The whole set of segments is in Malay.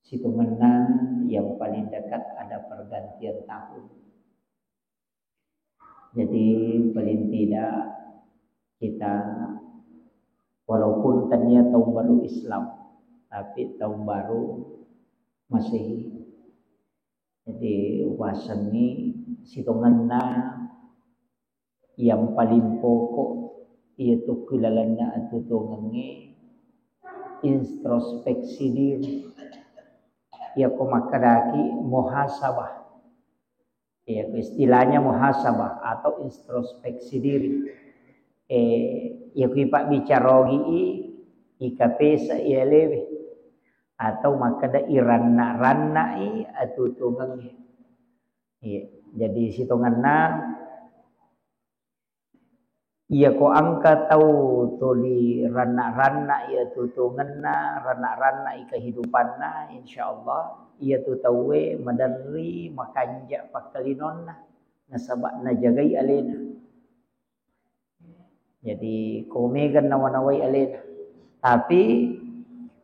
hitungan yang paling dekat ada pergantian tahun. Jadi paling tidak kita walaupun tadinya tahun baru Islam, tapi tahun baru Masehi. Jadi wasan ni hitungan yang paling pokok iaitu kilalana atau tungangi introspeksi diri. Ya komakadaki muhasabah. Ya istilahnya muhasabah atau introspeksi diri. Ya kipak bicara ikapesa ia lebih atau makada iranna atau tungangi. Ya, jadi hitunganna ia ko angka tahu tuli rana ia tutunganna rana kehidupanna insyaallah ia tu tahu madari makanja pakalinonna nasabak najagai alena. Jadi komegan nawanawai alena. Tapi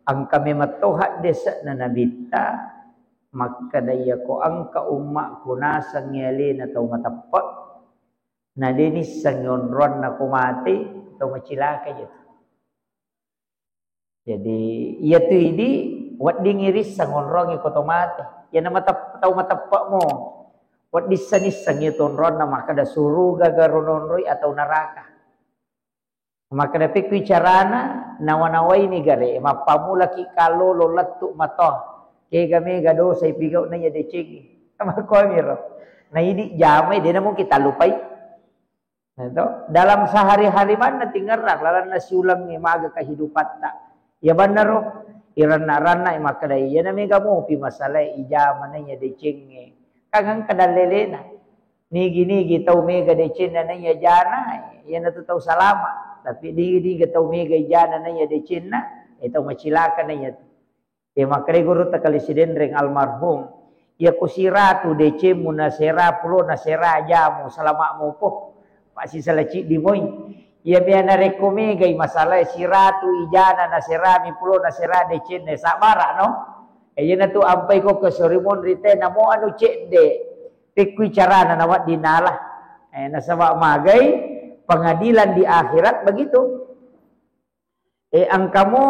angka mematohat desa na nabita maka daya ko angka umma kunasang alena tau matapat na dinis sangyon-ron na kumati atau macilaka gitu. Jadi iya tu ini wat dingiris sangon-ron iko tomate. Ya na tau matapak mo. Wat disanis sang iton-ron na makada suruga garononroy atau neraka. Maka da pikwi carana nawanaway ni gare mapamula ki kalolo latuk matoh. Kaya kami gado say pigaw na yade chigi. Makoy miro. Na ini jamay di na mo kita lupay. Nah, dalam sehari-hari mana tinggallah lalan nasi ulang ni maga kehidupan tak. Ya benar roh. Irana-rana maka dai ya nami kamu pi masalah ijama nanya decenge. Kagang kadalelena. Nigi tau mega decena nanya jana ya na tau salama. Tapi nigi tau mega jana nanya decena itu macilaka nanya. Ya maka guru takalisiden reng almarhum. Ya kusiratu dece munasera pulo nasera jamu salama mo po. Pasti salah cik di moy. Ya biana rekome gay masalah siratu ijana naserami pulo nasera decen ne sabara no. Ayen tu ampai ko ke sorimon rite namo anu cek de. Pikui carana nawat dinalah. Nasabak magai pengadilan di akhirat begitu. Angkamu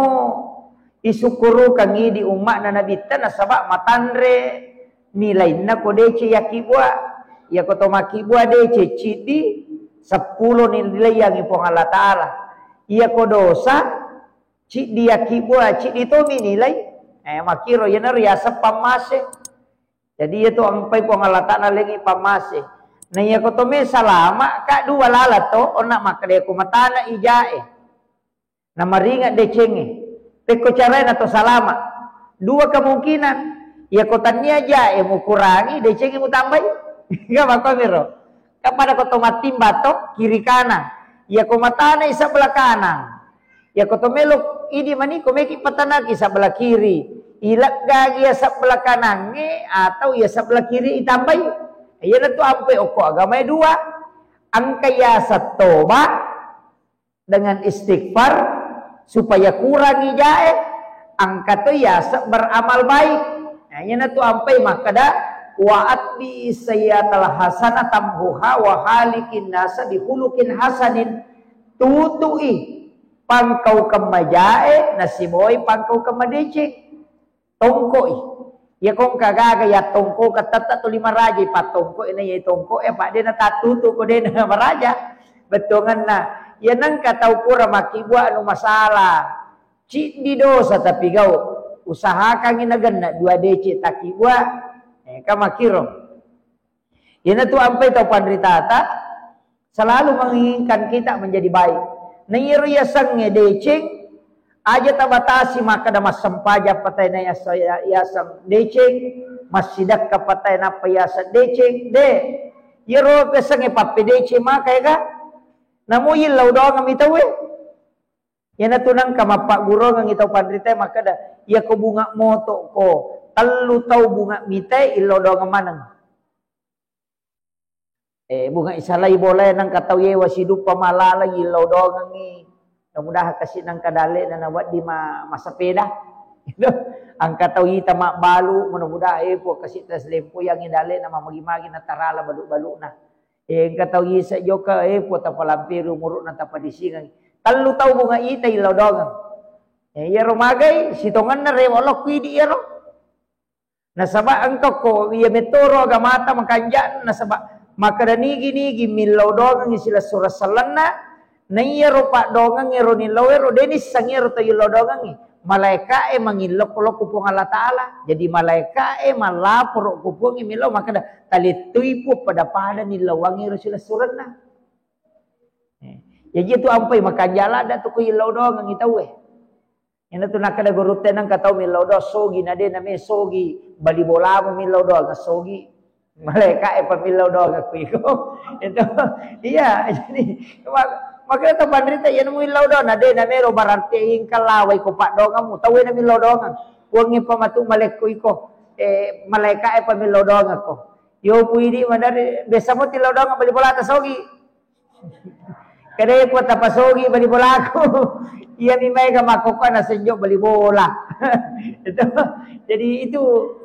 isukuru kangi di umat na nabita nasabak matandre nilai na ko dece yakibwa. Ya koto makibwa dece cidi 10 nilai yang ipong Allah Ta'ala. Ia ko dosa, cik dia kibwa, cik itu nilai. Makiro, yana riasa pamase. Jadi itu ampai pong Allah Ta'ala lagi pamase. Nah ia ko tome salama, kak dua lalat to, onak makade ko matana ijae. Na maringat decenge. Peko carain atau salama. Dua kemungkinan. Ia ko tanya jae mu kurangi, decenge mu tambai. Enggak makomiro. Kepada koto matim batok kiri kanan. Ya komatana isa belah kanan. Ya koto melok ini mani komeki patanaki sebelah kiri. Ilak gagi ya sebelah kanan atau ya sebelah kiri itambai. Ya na tu ampe oko agama dua. Angka ya satoba dengan istighfar supaya kurang ijae. Angka tu ya beramal baik. Ya na tu ampe makada wa'at bi sayyatal hasanah tamhuha wa halikin nasa bi khuluqin hasanin tutui pangkau kemajae nasimoy pangkau kemadece tongkoi ya kong kagaga ya tongko katata tu 5 raja patongko ina ya tongko pak dia na tatutu ko dia na maraja betongan na ya nang katau pura makibwa anu masalah cik di dosa tapi gau usahakan inagan 2 dece takibwa kamakiro. Yana tu ampai tau pandritata selalu menginginkan kita menjadi baik. Nairu ya sang ngedeceng aja tabatasi maka dah masampaja patay na yasang deceng masidak ka patay na payasa deceng de. Yero pesang epapedece maka ya namu yilaw do ngamitaw Yana tunang kamapak guro ngitaw pandrita maka dah ya ko bunga moto ko Talu tahu bunga mitai ilo do ngamanang. Bunga isalay boleh nang katau ye wasidu pamalala ilo do ngangi. Mudah kasih nang kadale na nawat di masapeda. Angka tahu ita mak balu mudah-mudahan po kasih tas lempo yang indale nama magi-magi na tarala balu-balu na. Angka tahu isa joka po tapalampiru muruk na tapadisingan. Talu tahu bunga ita ilodongan. Ya romagay sitongan na rewolok pidi ero. Nasaba angka ko iya metoro agamata makanjan nasaba makadanigi-nigi milodongan sila surasalana na iya ro pa dongan ero ni lawero denis sangero tayo lodongan malaika mangilok-lok kupong Allah Ta'ala. Jadi malaika malapor kupong imilaw makada talituy po pada ni lawangi ro sila surana. Jadi itu ampai makanjala da to ko ilaw dongan itaw Ina tu nakada gurute nang katau milodo sogi nade name sogi bali bola mo milodo ka sogi malaika pamilodo ka kuiko itu iya jadi maka ta pandrita yan mo milodo nade name ro barante ing kalaway ko pa do ngamu tawe na milodo nga wangi pamatu malek kuiko malaika pamilodo nga ko yo puidi mandari besa mo tilodo nga bali bola ta sogi kada po tapasogi bali bola ko iya ni may makukuha na senjok bali bola. Jadi itu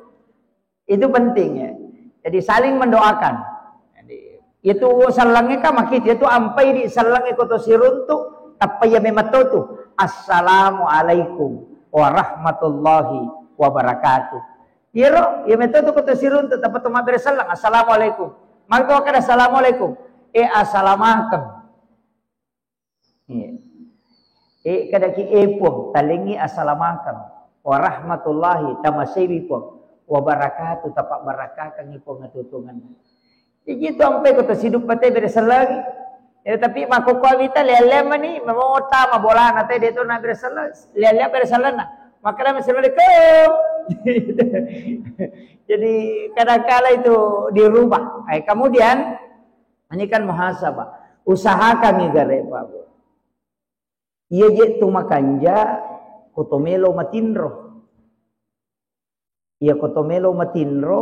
penting ya. Jadi saling mendoakan. Jadi itu salangnya ka makit itu ampai di salangnya ko to siruntu tapaya mematotu. Assalamualaikum warahmatullahi wabarakatuh. Yero ya metotu ko to siruntu tapat to mabre salang assalamualaikum. Magdo ka assalamualaikum. Assalamualaikum. Kadaki po talingi assalamualaikum warahmatullahi tamasaybi po wabarakatuh tapak barakah kang ipo ngatutungan. Jadi itu ampai ko to sidup patay beresalagi. Tapi makukuawita lelema ni mamota mabola na tay dito na beresalag lelema beresalana. Maka na assalamualaikum. Jadi kadang-kala itu dirubah. Kemudian ini kan muhasabah. Usahakan ngigare Pak. Iya je tumakanja kotomelo matinro. Iya kotomelo matinro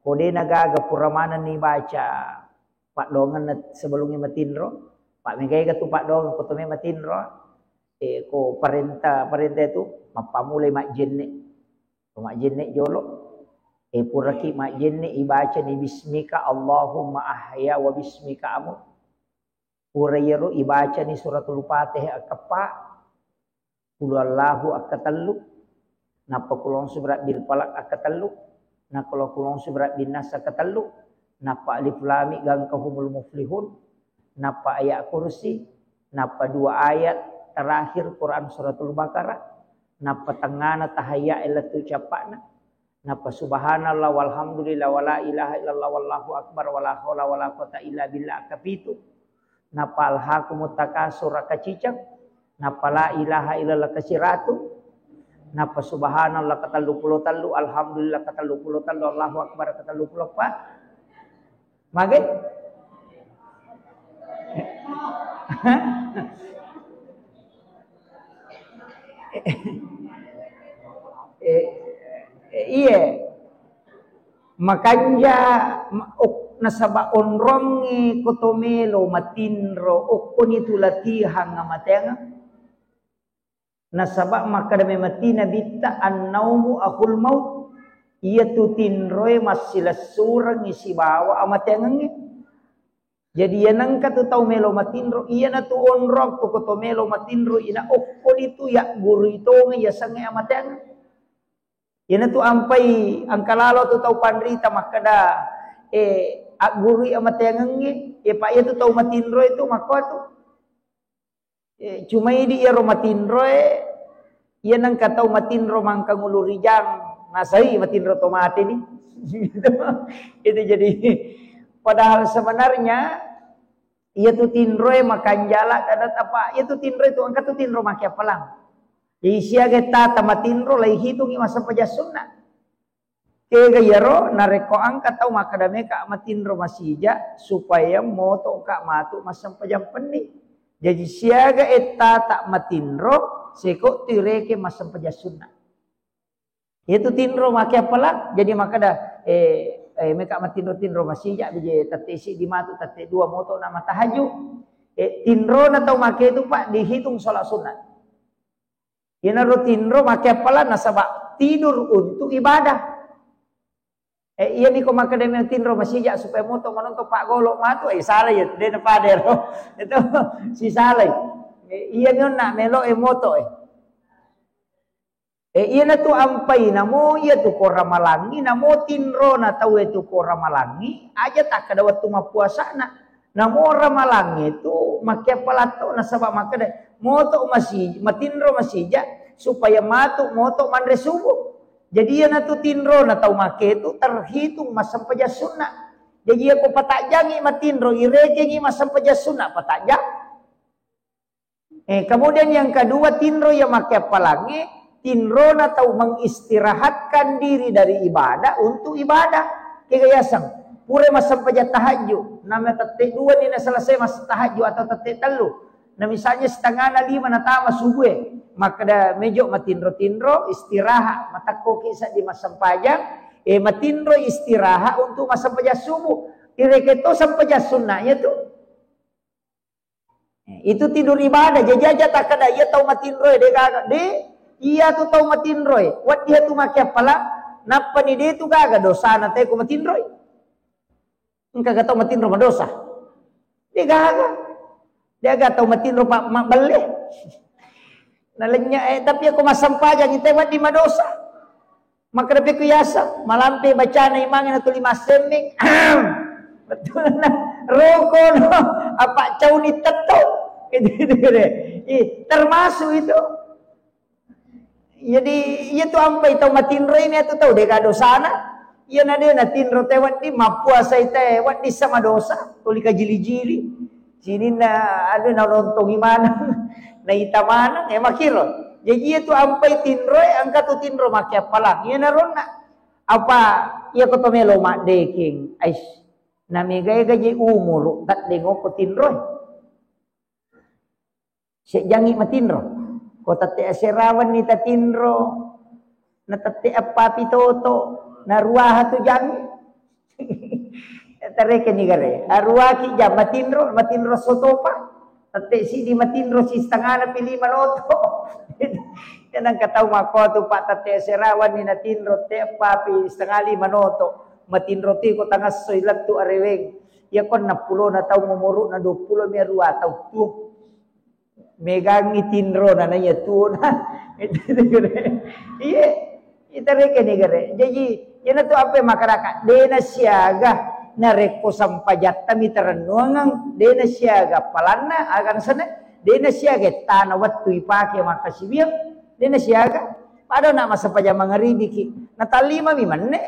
kode nagaga puramanan ni baca pak dongan sebelumnya matinro. Pak megay ka tu pak dongan kotome matinro. Ko parenta itu mapamulay mak jenne. Mak jenne jolo. Puraki mak jenne ibaca ni bismika Allahumma ahya wa bismika amut. Urayero ibaca ni suratul Fatihah akapa Allahu akatallu napa kulong subrat bil falak akatallu napa kulong subrat bin nas akatallu napa alif lam gang kahumul muflihun napa ayat kursi napa dua ayat terakhir Quran suratul Baqarah napa tengana tahayya ilatu capana napa subhanallah walhamdulillah wala ilaha illallah wallahu akbar wala haula wala quwata illa billah kapitu napal hakumut takasur kacicak napa la ilaha illallah kasiratu napa subhanallah katallu puluh tallu alhamdulillah katallu puluh tallu Allahu akbar katallu puluh pak mage iya makanya nasaba onrongi kotomelo matinro okoni tulatihan nga matenga nasaba makadame matina bitta annaumu akul maut iya tutinroy masilas surang isi bawa amatengangi jadi yanang katu tau melo matinro iya na tu onrok tu kotomelo matinro ina okoni tu ya guru itu nga yasangi amatenga yana tu ampai angkalalo tu tau pandrita makada guru amatengangi pak itu tau matinro itu mako tu cuma ini ya matinro iya nang katau matinro mangkang ulurijang nasai matinro tomate ni itu jadi padahal sebenarnya iya tu tinro makan jala kadat apa iya tu tinro itu angkat tu tinro makia pelang jadi siaga tata matinro lai hitungi masa pajasuna kega yaro nareko angkat tau makadame ka matinro masija supaya moto ka matu masam pajam peni jadi siaga eta tak matinro seko tireke masam pajasuna itu tinro makia pelak jadi makada meka matinro masija bije tate isi di matu tate dua moto nama tahaju tinro na tau make itu pak dihitung sholat sunat Ia naro tinro make pala nasabak tidur untuk ibadah. Iya ni ko makademi tinro masijak supaya moto manonto Pak Golok matu salah ya de pader. Itu si salah. Iya nyon nak melo moto iya na tu ampai na mo iya tu ko ramalangi na mo tinro na tau itu ko ramalangi aja tak kada waktu mapuasa na mo ramalangi tu make pala to na sabab makade moto masih matinro masijak supaya matu moto mandre subuh. Jadi ia natu tinro na tau make itu terhitung masam paja sunnah. Jadi aku patakjangi matinro irekengi masam paja sunnah patakjang. Kemudian yang kedua tinro yang make palangi tinro na tau mengistirahatkan diri dari ibadah untuk ibadah. Kegayasang pure masam paja tahajud. Nama tetek dua ni na selesai masa tahajud atau tetek telu. Nah misalnya setengah na 5 na tama subuh. Maka dah mejok matinro-tinro istirahat mata koki sa di masam pajang matinro istirahat untuk masam pajang subuh ireketo sampai jas sunnahnya tu itu tidur ibadah jaja tak kada ia tahu matinro de gaga de ia tu tahu matinro wat dia tu make pala napa ni de tu gaga dosa na te ko matinro engka ga tahu matinro madosa de gaga dia ga tahu matinro mak beleh. Nalanya tapi aku masam pajang itu wat di madosa. Maka dapat ku yasa malampe baca na imangin atau 5 seming. Betul na roko no apa cau ni teto. Termasuk itu. Jadi ia tu ampai tau matinro ini tu tahu deka dosa na. Ia na dia na tinro tewat di mapuasa ite wat di sama dosa. Tuli ka jili-jili. Sini na ada na lontong imana. Na itamana makiro jadi itu ampai tinro angkat tu tinro make palang ia naron na apa ia ko tomelo mak deking ais na megay gaji umur tat dengo ko tinro se jangi matinro ko tate aserawan ni tatinro na tate apa pitoto na ruah tu jangi tareke ni gare arwah ki jam matinro sotopa Tate si di matinro si setengah na pilih maloto. Yan ang kataw mako tu Pak tate serawan ni natinro te papi setengah 5 manoto. Matinro ti ko tangas soy tu areweng. Ya kon na 10 na taw mumuro na 20 may ruwa taw tu. Megang itinro na naya tu na. Iya, itare ke ni gare. Jadi yan tu apa masyarakat dena siaga nareko sampajata mitaranungang dena siaga palana agan sana dena siaga tanah wattu ipake makasibiyang dena siaga pada nak masa paja mangaribi ki natalima mi manne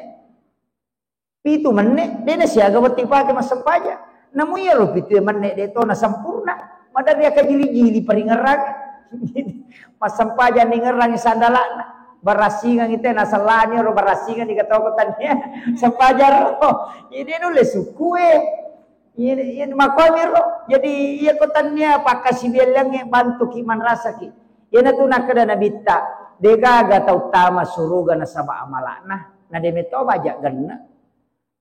pitu manne dena siaga wattu ipake masa paja namu ya lo pitu manne de to na sampurna madari ka jili-jili paringarang masa paja ningarang sandalana barasingan ite nasalani ro barasingan di katokotannya sampajar ro ini nulis suku ini makomi ro jadi iya kotannya pakasi bilang bantu kiman rasa ki yana tu nakada nabita dega ga tau tama suruga na saba amalana na demeto baja ganna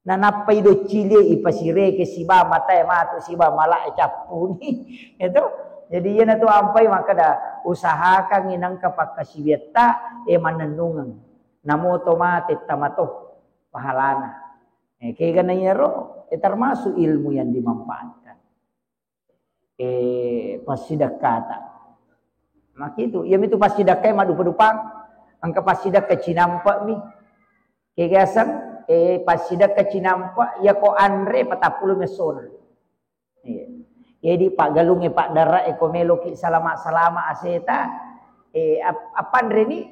na napai do cile ipasire ke siba mata matu siba mala capuni itu jadi yana tu ampai maka da usahakan inang kapakasibieta manenungan namo otomatis tamato pahalana kaya gananya ro termasuk ilmu yang dimanfaatkan pasidakata maka itu yang itu pasidakai madu pedupang angka pasidak ke cinampak mi kaya gasan pasidak ke cinampak ya ko andre patapulu mesona jadi Pak Galunge Pak Dara ekomelo ki salama aseta apan reni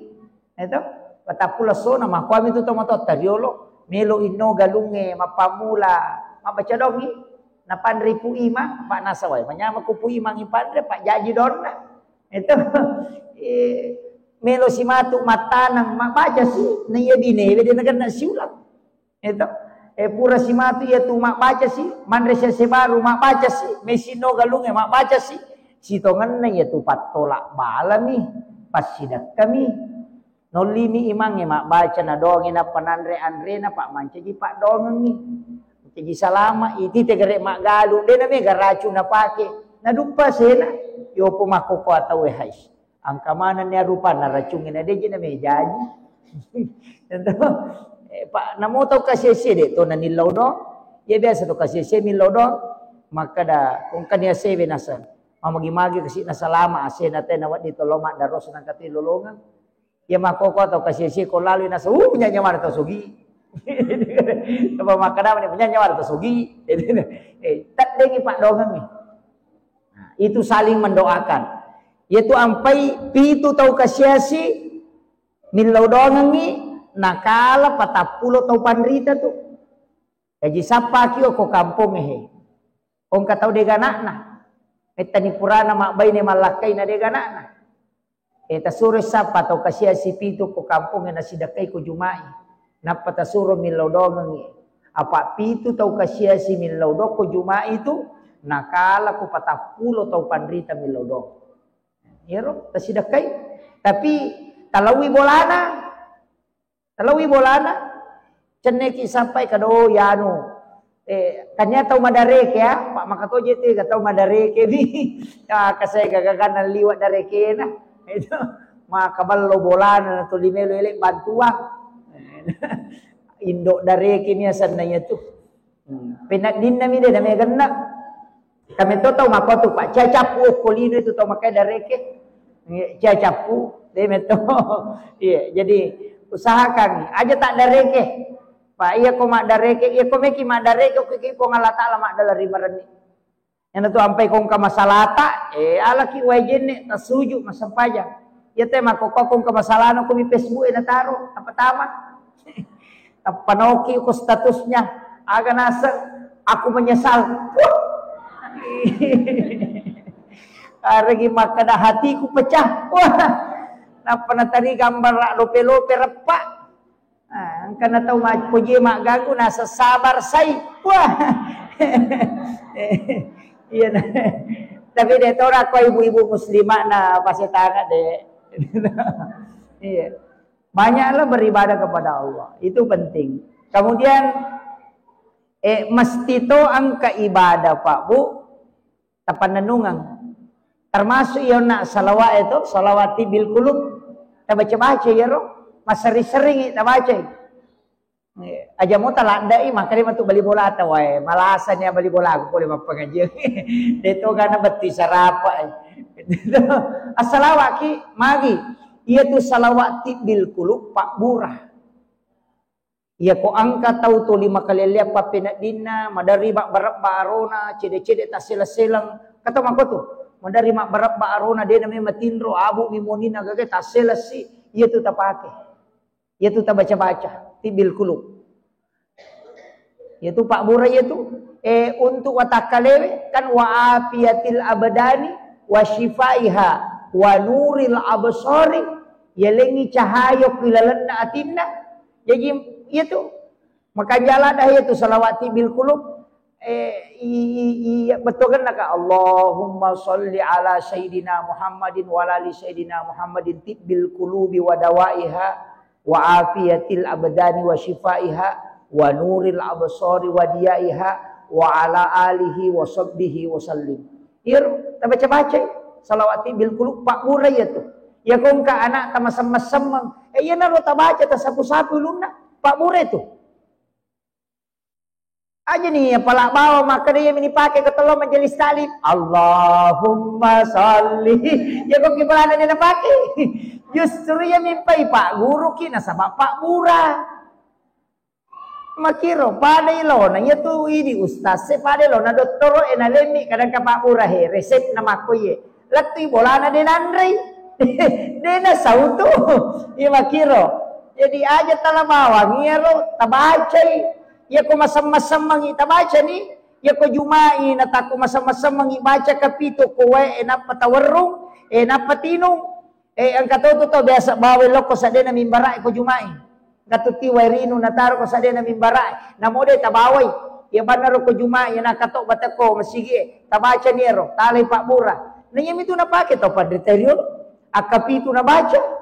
itu patapula sona mah kami tu tomato tariolo melo ino galunge mapamula mabaca dongi na pandri pu ima Pak Nasawai manyama ku pu ima ngipandre Pak Jaji donna itu melo si matu matanang mabaca si na iya bine de negara siulang itu pura si matu ya tu mak baca si mandre se baru mak baca si mesino galunge mak baca si tongan na ya tu patolak balami pasidak kami nolini imange mak baca na dongin na panandre andre na Pak mancaji Pak dongeng ni mancaji salama iti tegere mak galu de na me garacu na pake na dumpa sena yo po makoko atau hais Angka mana ni rupa na racungin ada je na meja ni. Pak namo tau kasih dek tu na nilaw do. Ya biasa tu kasih milaw do. Maka dah kung kanya sebe nasa. Mamagi-magi kasi nasa lama ase natin nawat dito loma daros nang kati lulungan. Ya makoko tau kasih ko lalu nasa nyanyi mana tau sugi. Apa makada ni nyanyi mana tau sugi. Tak dengi pak dongang ni. Itu saling mendoakan. Yaitu ampai pitu tau kasiasi milau dongang ni nakala patapulo tau pandrita tu. Jadi sapa kio ko kampung he. Kong katau de ganakna. Eta ni purana mak bay ni malakai na de ganakna. Eta suro sapa tau kasiasi pitu ko kampung na sidakai ko jumai. Napa tasuro milau dongang ni. Apa pitu tau kasiasi milau do ko jumai itu nakala ko patapulo tau pandrita milau do. Yero tasidakai tapi talawi bolana ceneki sampai kado yanu kanya tau madareke ya pak makato jete tau madareke ni kasay gagagan liwat dareke na itu maka ballo bolana to limelo elek bantuan indok dareke ni asannya tu penak din nami de nami ganna kami to tau makoto pak cacapu kolino itu tau makai dareke cacapu de meto iya jadi usahakan aja tak dareke pak iya ko mak dareke iya ko meki mak dareke ko ngalata ala mak dalari marani yang tu ampai kong ka masalata ala ki wajene tasuju masampaja ya teh mak ko kong ka masalano ko mi Facebook na taro apa tama panoki ko statusnya aga nasa aku menyesal Aragi makada hatiku pecah. Wah, napa na tadi gambar lope-lope repak. Karena tahu mak puji mak ganggu nasa sabar say. Wah. Iya nah. Tapi dia tahu aku ibu-ibu muslimah na pasti tangan deh. Iya. Banyaklah beribadah kepada Allah. Itu penting. Kemudian mesti to angka ibadah Pak Bu. Tapan nenungang. Termasuk yang nak salawat itu, salawati bil qulub. Kita baca-baca ya roh. Mas sering-sering kita baca. Aja mau talandai makanya untuk beli bola atau malasannya beli bola aku boleh pengajian. Itu karena beti sarapa. As-salawati magi. Ia tu salawati bil qulub Pak Burah. Ia ko angka tahu tu 5 kali lihat papinak dina, madari bak barab barona, cede-cede tak sela-selang. Kata mako tu. Madari mak barab arona dia namanya matindro abu mimonina gage taselasi ia tu tak pakai ia tu tak baca-baca tibil kulub ia tu Pak Bura ia tu untuk watakalewe kan wa afiyatil abadani wa shifaiha wa nuril absari yelengi cahaya pilalanna atinna jadi ia tu maka jalan dah ia tu salawat tibil kulub iya betul kan nak Allahumma sholli ala sayyidina Muhammadin wa ala ali sayyidina Muhammadin tibbil qulubi wa dawaiha wa afiyatil abdani wa shifaiha wa nuril absari wa diyaiha wa ala alihi wa sahbihi wa sallim. Ir ta baca-baca salawat bil qulub Pak Bura ya tu. Ya kong ka anak ta masam-masam ya naro ta baca ta sapu-sapu lunna Pak Bura tu. Aja nih pala bawa maka dia ini pakai ke tolong majelis taklim Allahumma sholli ya kok gimana dia pakai justru ya mimpi Pak Guru kina sama Pak Bura makiro pada ilo na ya tu ini ustaz se pada ilo na doktoro enalemi kadang ka Pak Bura he resep nama ko ye lati bolana de nandri de na sautu ya makiro jadi aja tala bawa ngiro tabacai ya ko masam-masam mangi tabaca ni ya ko jumai na ta ko masam-masam mangi baca kapito ko we na patawarrung na patinong ang katoto to biasa bawe loko sa de na mimbara ko jumai katuti wairino na taro ko sa de na mimbara na mode tabaway ya banaro ko jumai na kato bata ko masige tabaca niero talay Pak Bura na yemi tu na pake to Padre Terio akapito na baca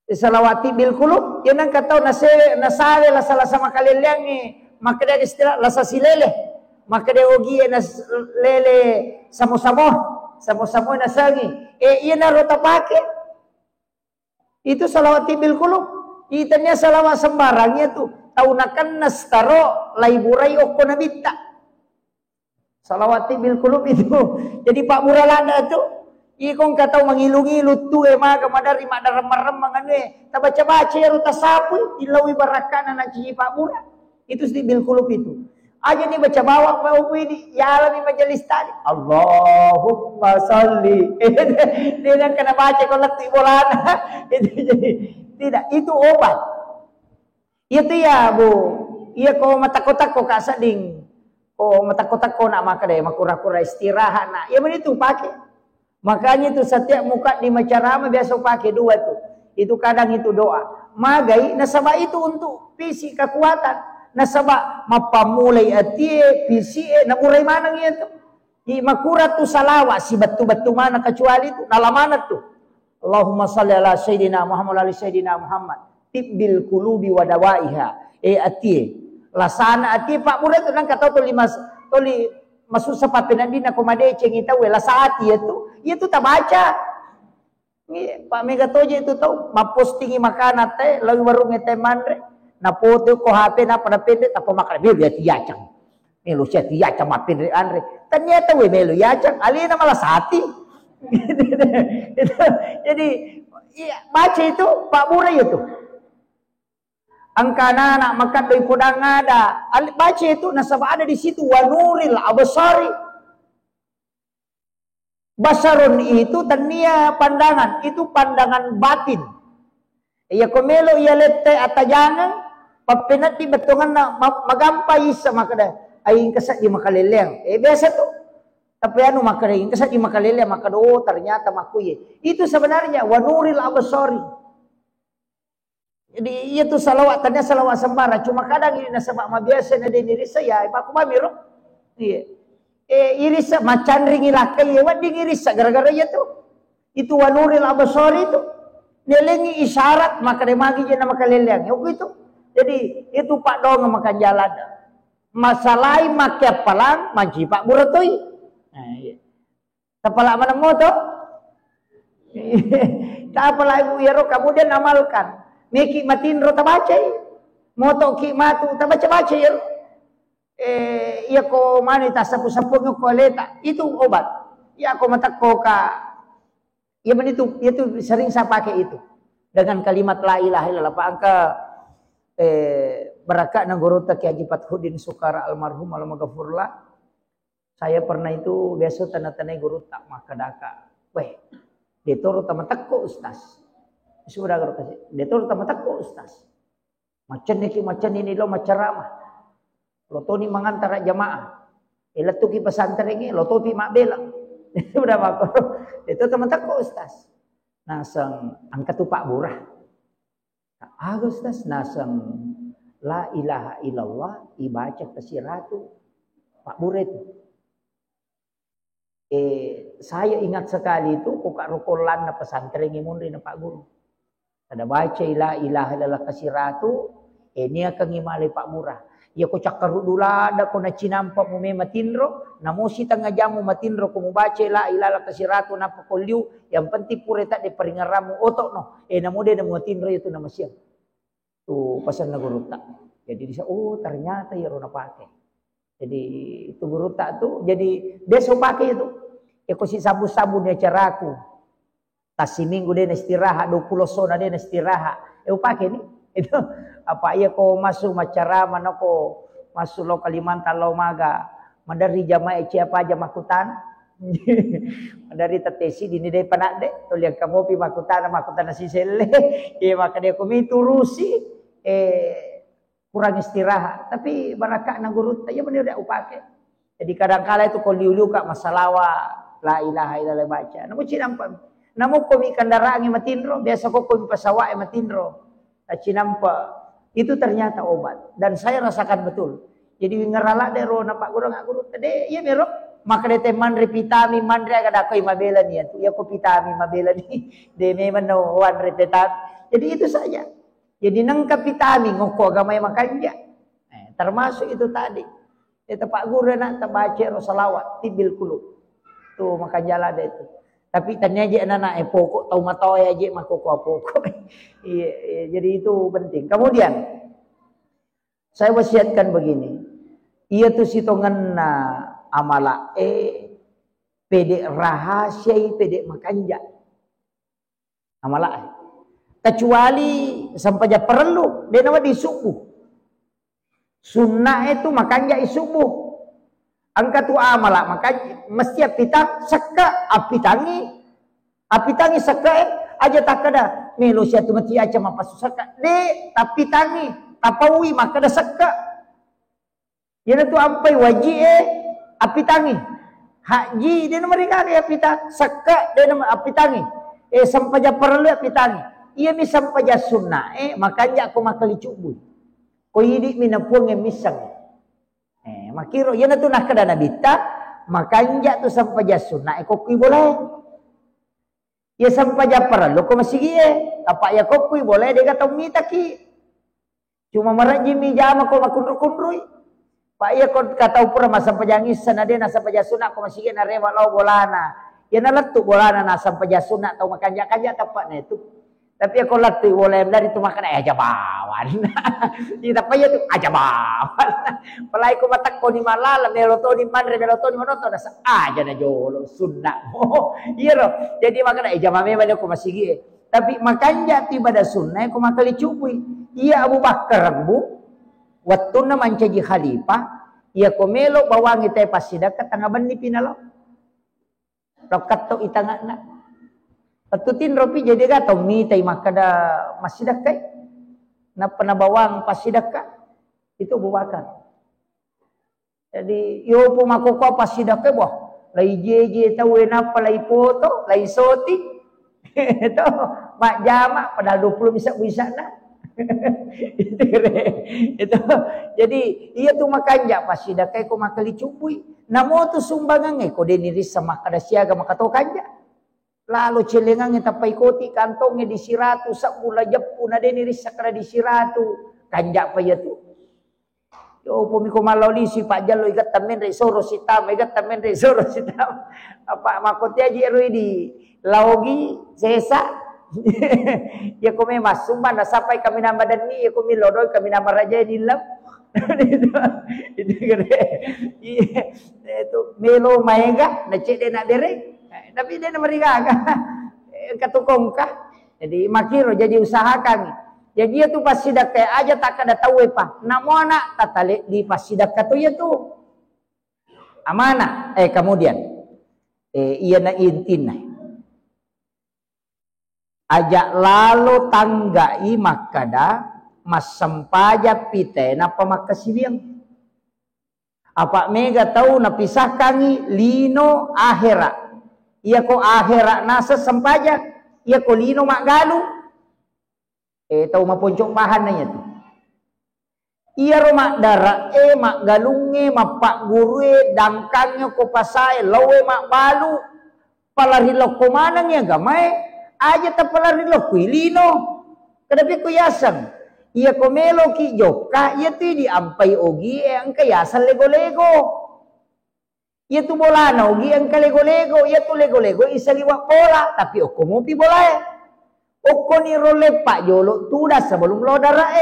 salawati bil qulub yan ang kataw nasale la sala sama kaliliang ni makada istira la sa silele makada ogi na lele samo-samo Sama-sama nasangi. Iya naro tapake. Itu salawat tibil kulub. Itanya salawat sembarangnya tuh. Taunakan nastaro laiburai oko nabita. Salawat tibil kulub itu. Jadi Pak Buralada tuh. Ikong katau mangilu-ngilu tuh maga madari madara maremang tabaca-baca ya ruta sapu ilawi barakana na cici Pak Bura. Itu tibil kulub itu. Aja nih baca bawang mau ini ya alami majelis tadi. Allahumma salli. Dia kan kena baca kolak bolana. Itu jadi tidak itu obat. Itu ya Bu. Iya kau mata-kotak kau kasading. Kau mata-kotak kau nak maka deh makura-kura istirahat nak. Ya begitu pakai. Makanya itu setiap muka di macarama biasa pakai dua tuh. Itu kadang itu doa. Magai nasabah itu untuk fisik kekuatan. Nasabah mapamulai atie fisik naburai mana gitu. Di makura tu salawat si batu-batu mana kecuali itu nalamana tuh. Allahumma salli ala sayyidina Muhammad ala sayyidina Muhammad. Tibbil kulubi wadawaiha. Atie. Lasana atie Pak Murid itu nang kata tu lima toli masuk sepatin nanti nak komade cengi tahu lah saat itu tak baca. Ni Pak Megatoje itu tahu mapostingi makanan teh lalu warung teh mandre na foto ko HP na pada pendek apa makan dia tiacang. Melu sia tiacang mapin andre. Ternyata we melu yacang alina malah sati. Jadi iya, baca itu Pak Bura itu. Angkana nak makan dari kudang ada. Baca itu nasabah ada di situ wanuril absari. Basarun itu tania pandangan, itu pandangan batin. Iya komelo iya lete atajangan, papinati betongan na magampai sa makada aing kasat di makaleleng. Biasa tuh. Tapi anu makadaing kasat di makaleleng makado ternyata makuye. Itu sebenarnya wanuril absari. Jadi itu salawat tanya salawat sembara. Cuma kadang ini nasabak mabiasa na diri saya, aku mamiro. Iya. Irisa macan ringi lakai ya wadi irisa gara-gara ya tuh itu wanuril absari itu nelengi isyarat maka dia magi je nama kaleleang yuk itu jadi itu Pak dong makan jalan masalai make palang maji Pak Buratoi nah iya tapala mana moto tak apalah ibu yaro kemudian amalkan meki matin rota baca moto ki matu tak baca ya iya ko mani tasapu-sapu ko leta itu obat. Ya ko matakko ka. Ya men itu sering saya pakai itu. Dengan kalimat la ilaha illallah Pak angka berakat nang gorota Ki Haji Fathudin Sukara almarhum almaghfurlah. Saya pernah itu biasa tanda-tanda gorota makadaka. Weh, detoro tamatakko ustaz. Sudah gorota sih. Detoro tamatakko ustaz. Macam ini lo macaramah. Lotoni mengantara jamaah. Elatuki pesantren ini lotopi mak bela. Udah makro. Itu teman-teman kok ustaz. Nasang angkat tu Pak Burah. Ustaz nasang la ilaha illallah ibaca kesiratu Pak Burah itu. Saya ingat sekali itu kok rokolan na pesantren imun na Pak Guru. Ada baca la ilaha illallah kesiratu ini akan ngimali Pak Burah. Ya ko cakarudula ada ko na cinampa mo me matinro na mo si tanga jamu matinro ko mo bace la ilala kasiratu na pakolyu yang penting pureta de peringaramu otok no na mo de na mo matinro itu nama siang tu pasan na guruta jadi bisa ternyata ya rona pakai jadi itu guruta tu jadi besok pakai itu ko si sabu-sabu ni acaraku tas minggu de na istirahat 20 sona de na istirahat pakai ni itu apa iya ko masuk macarama no ko masuk lo Kalimantan lo maga madari jamaah apa aja makutan madari tatesi dini dai panak de to liang kamu pi makutan si sele maka dia kumi turusi kurang istirahat tapi baraka na guru tanya bener dak upake jadi kadang-kala itu ko liu-liu kak masalawa la ilaha illallah baca namu cinampa namu ko mi kendaraan matinro biasa ko pasawa matinro cinampa itu ternyata obat dan saya rasakan betul jadi ngerala dero na Pak Guru ngak guru tade ya mero maka de mandre pitami mandre kada ko mabela ni tu ya ko pitami mabela ni de me mano wan retetat jadi itu saja jadi nangka pitami ngoko agama makanja termasuk itu tadi Pak Guru nak tabaca salawat tibil kulub Tu makan jalan dia tu. Tapi tanya je anak-anak pokok tahu matoy aje makoko pokok. Jadi itu penting. Kemudian saya wasiatkan begini. Ia tu sitongan amala pedek rahasia pedek makanja. Amala kecuali sampai dia perlu dia nama di subuh. Sunnah itu makanja subuh. Angka tu amala maka mesti apitang seka apitangi seka aja tak ada melusia tu mati aja mapasu seka de tapi tangi tapawi maka ada seka yana tu ampai waji apitangi haji dia mereka dia apitang seka dia nama apitangi sampaja perlu apitangi ia mi sampaja sunnah makanya aku makali cubu ko hidik minapuang misang makiro yana tu nak kada nabita makanja tu sampaja sunnah kokui boleh ya sampaja perlu ko masigi apa ya kokui boleh dia kata mita ki cuma maraji mi jama ko makundru-kundrui pak ya ko kata upura masampaja ngisan ade na sampaja sunnah ko masigi na rewa law bolana ya na latu bolana na sampaja sunnah tau makanja-kanja tapak na itu tapi aku latu boleh dari tu makan aja bawan. Kita payah tu aja bawan. Pelai ko matak ko ni malala meloto ni manre meloto ni manoto dah aja na jolo sunnah. Iya loh. Jadi makan aja mame balik ko masigi. Tapi makanya tiba dah sunnah ko makali cubui. Iya Abu Bakar bu. Waktu na mancaji khalifah. Iya ko melo bawang ite pasida ka tanga bani pinalo. Rokat to itanga na. Patutin ropi jadi kata mitai makada masidakkai na panabawang pasidakka itu Abu Bakar. Jadi yo pumakoko pasidakkai boh lai jeje tahu enapa lai foto lai soti itu mak jama pada 20 bisa na. Itu jadi iya tu makanja pasidakkai ko makali cubui namo tu sumbangan ko deniris sama kada siaga makato kanja. Lalu celengang kita paikoti kantongnya di siratu sakula jepu na deni risakra di siratu kanjak pa ya tu. Yo pumiko maloli si Pak Jalo igat tamen re soro sitam igat tamen re soro sitam. Apa makotnya ji rui di laugi sesa. Ya kome masumban na sampai kami nama dan ni ya kome lodoi kami nama raja di lam. Itu gede. Itu melo maenga na cek de nak derek. Tapi dia mereka katukong ka. Jadi makiro jadi usahakan. Jadi dia tu pasidak kayak aja tak ada tahu apa. Namo anak tatale di pasidak katu ya tu. Amana. Kemudian iya na intina. Ajak lalu tanggai makada masampaja pite na pamakasibiang. Apa mega tahu napisahkan lino akhirat. Ia ko akhirat nasa sampaja, ia ko lino mak galu. Tahu maponcok bahan nanya tu. Ia romak dara mak galunge mapak gurue dangkangnya ko pasai lowe mak balu. Palari loko manang ya gamai aja ta palari loko lino. Kadapi ko yasan. Ia ko melo ki joka ia tu di ampai ogi ang kayasan lego-lego. Ia tu bola na ugi ang kalego-lego, ia tu lego-lego isa liwak bola, tapi oko mo pi bola Oko ni role pak jolo tu dah sebelum lo darah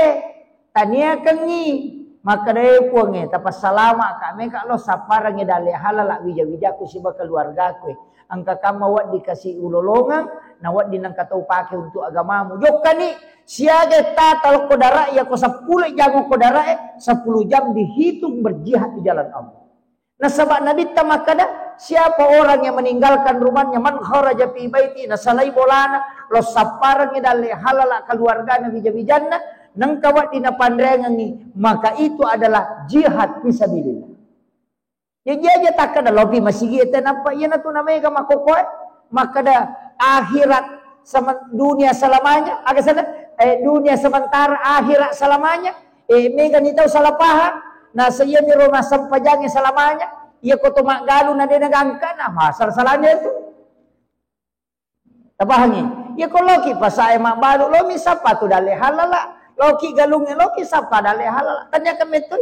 tania kengi maka dai puange tapas salama kami kak lo saparang dale halala wija-wija ku siba keluarga ku angka kama wat dikasih ulolongan na wat dinang katau pake untuk agamamu jokani siaga tatal kodara ya ko 10 jam kodara 10 jam dihitung berjihad di jalan Allah. Nah sabak Nabi tamakada siapa orang yang meninggalkan rumahnya man kharaja fi baiti nasalai bolana lo saparang dale halala keluarga nabi jabijanna nang kawat dina pandangan ni maka itu adalah jihad fisabilillah. Ya dia tak kada lobi masigi eta nampak ieu tu namanya ka makokoy maka da akhirat sama dunia selamanya aga sana dunia sementara akhirat selamanya mega ni tahu salah paham. Nah saya ni rumah sampajangnya selamanya. Ia koto mak galu na dia nagangkan. Nah masal salahnya itu. Tapahangi. Ia ko loki pasai mak balu. Lomi sapa tu dale halala. Loki galungnya loki sapa dale halala. Tanya ke metoy.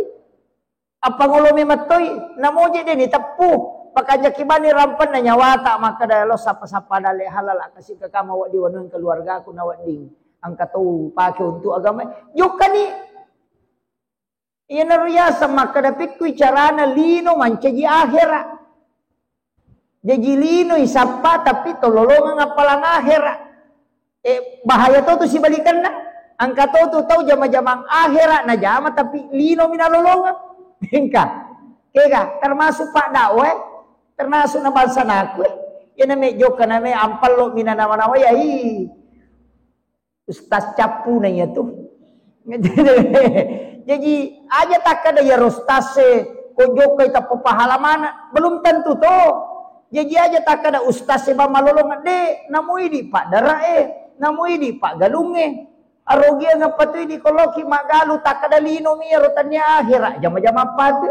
Apa ngolomi matoy. Namoje dia ni tepuh. Pakanya kibani rampan na nyawata maka dalo sapa-sapa dali halal kasih ke kamu wak diwanun keluarga aku na wak ding. Angkat tu pakai untuk agama. Yuka ni. Iya naruyasa maka dapit ku carana lino mancaji akhirat. Jadi lino isapa tapi tololongan apalang akhirat. Bahaya tu si balikan na. Angkat tu tahu jama-jamang akhirat na jama tapi lino minalolongan. Hingga. Kega termasuk Pak Dakwe, termasuk na balsa nakwe. Yan na may joke na may ampal lo minanawa ya hi. Ustaz capu na niya tu. Jadi aja tak ada ya rostase ko joke kay tapo pahalaman belum tentu to. Jadi aja tak ada ustaz ba malolong de namui di Pak Darae, namui di Pak Galunge. Arogia ngapatu di koloki magalu tak ada lino mi rotanya akhirat jama-jama patu.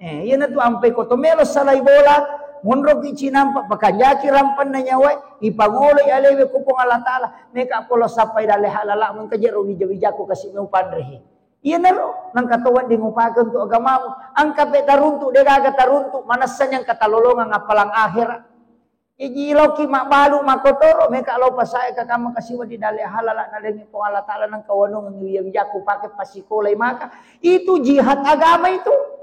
Yan na tu ampe ko tomelo salay bola, munro ki chinampa pakanyaki rampan na nyaway, ipanguloy alewe ko pong Allah Ta'ala, meka apolo sapay dali halala mong kajero wija-wija ko kasi may upanrehi. Yan na ro, nang katawan di ngupagan to agama mo, ang kape tarunto, degaga tarunto, manasan niyang katalolongan nga palang akhirat. Ijilaw ki makbalo makotoro, meka alaw pasaya kakama kasiwa di dali halala na lengi pong Allah Ta'ala ng kawanong ng wija-wija ko pakit pasikulay maka, itu jihad agama itu.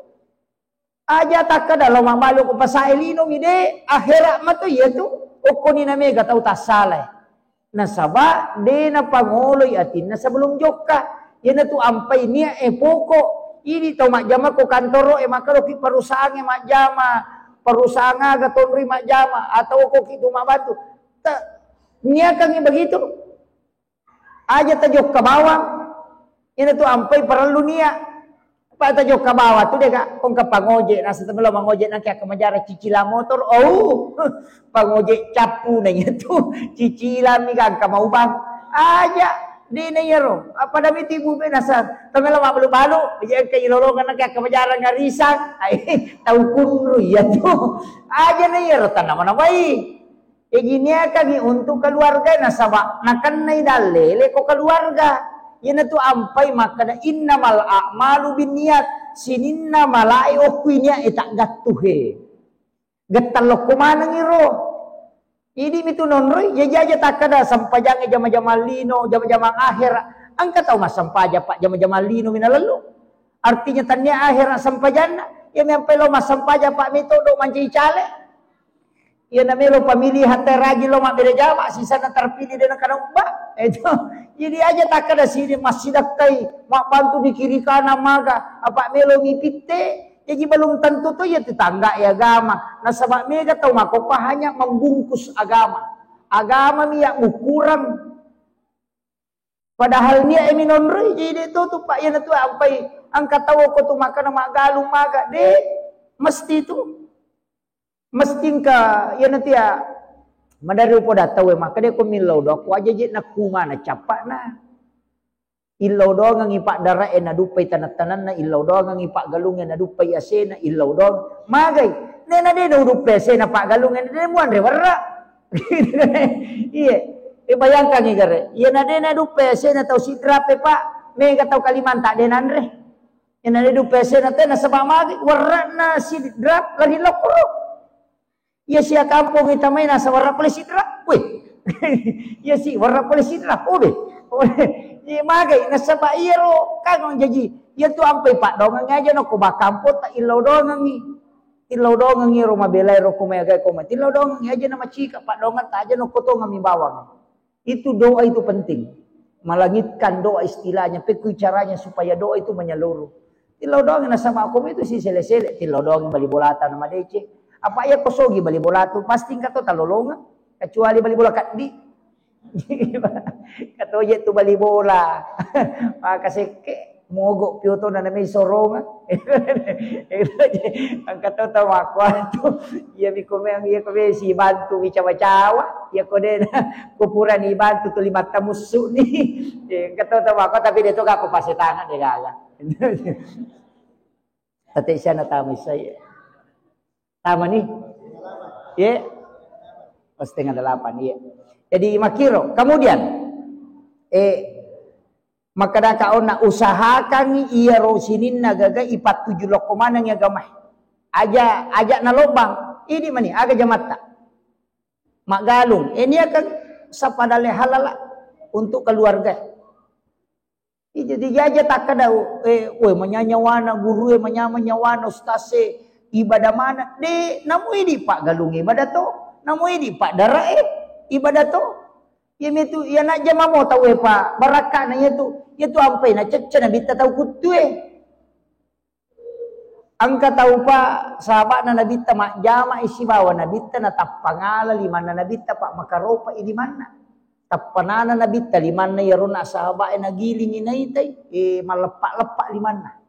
Aja tak kada lo mamalo ko pasailino mide akhirat mato yetu ukko ni name gataw tasalay nasaba de na panguloy atin na sebelum jokka yan tu ampay niya poko ini to majama ko kantoro makalo ki perusahaan majama perusahaan gatonri majama atau ko ki tumabantu niya kang begitu aja tajok ka bawang yan tu ampay perlu niya Pak tajo ke bawah tu dia kak, kong ke pangojek, nasa tenggelam mangojek nak kaya kemajara cicilan motor, pangojek capu nanya tu, cicilan ni kan kamau bang, aja di nanya ro, apa dah tibu be nasa tenggelam malu balu, dia kaya ilolongan nak kaya kemajara ngarisan, tahu kunru ya tu, aja nanya ro tanah mana baik, gini kami untuk keluarga nasa bak, nakan nai dalele ko keluarga. Yan tu ampai makana innamal a'malu binniyat sininna malai okuinya etak gatuhe gatalok kumana ngiro idi mitu nonroy jaja takada sampajang jama-jama lino jama-jama akhir angka tahu mas sampaja pak jama-jama lino minalalu artinya tanya akhir sampajana ya mempe lo mas sampaja pak metodo manci cale ya namelo pemilihan teraji lo mak beda jawa sisa na terpilih dengan kana ubah itu jadi aja tak ada sini masih daktai mak bantu di kiri kanan maga apa melo ngipite jadi belum tentu tuh ya tetangga ya agama nah sabak mega tahu makopa hanya membungkus agama miyak ukuran padahal niya eminonri jadi itu tuh pak ya tu ampai angkat tahu ko tu makan mak galung maga de mesti tu mesti ka ya nanti ya madari po datawe maka dia ko milaw do ko aja jit na kuma na capak na ilaw do nga ngipak dara na dupay tanat-tanan na ilaw do nga ngipak galungan na dupay ase na ilaw do magay nena de do dupay ase na pak galungan de muan re warra iya bayangkan ni gare iya na de na dupay ase na taw sidrape pak mega taw Kalimanta de nanre ina de dupay ase na te na sabang magay warra na sidrap lagi lokro ya siya kampung kita may nasa warna pala sidra. Weh. Ya si warna pala sidra. Udah. Ya magay nasa bairo kang jadi. Ya tu ampai pak dongang aja no ko bakampot ta ilaw dongang ni. Ilaw dongang ni roma belay ro kumagay ko mat. Ilaw dongang aja na macika pak dongang ta aja no ko to ngami bawang. Itu doa itu penting. Malangitkan doa istilahnya, pekuy caranya supaya doa itu menyeluruh. Ilaw dongang nasa makom itu si sele-sele. Ilaw dongang bali bolatan nama dece. Apa ya kosogi bali bola tu pasti kato talolongan kecuali bali bola kat di kato je tu bali bola maka seke mogok pioto na nami sorongan ang kato tawa tu ya mi komeng ya kome si bantu mi cawa-cawa ya kode kupuran ni bantu tu lima tamusu ni kato tawa ko tapi dia tu ka ko pasetangan dia gaga ate siya na tamis saya tama nih, ya, pas setengah 8, ya. Jadi makiro, kemudian, maka dah kau nak usahakan iya rosinin nagaga 47 lokoman yang gamah, aja na lobang, Ini mani aga jamata. Mak galung. Ini akan sapadale halala untuk keluarga. Jadi jaja tak kada menyanyawana guru menyawana ustaz ibadah mana de namu ini pak galung ibadah to namu ini pak darah ibadah to ya metu ya nak jama mau tahu pak barakah na ya tu ampai na cecca na bita tahu kutu angka tahu pak sahabat na nabita mak jama isi bawa nabita na tapangala limana nabita pak makaropa di mana tapanana nabita limana ya rona sahabat na giling inaitai malepak-lepak limana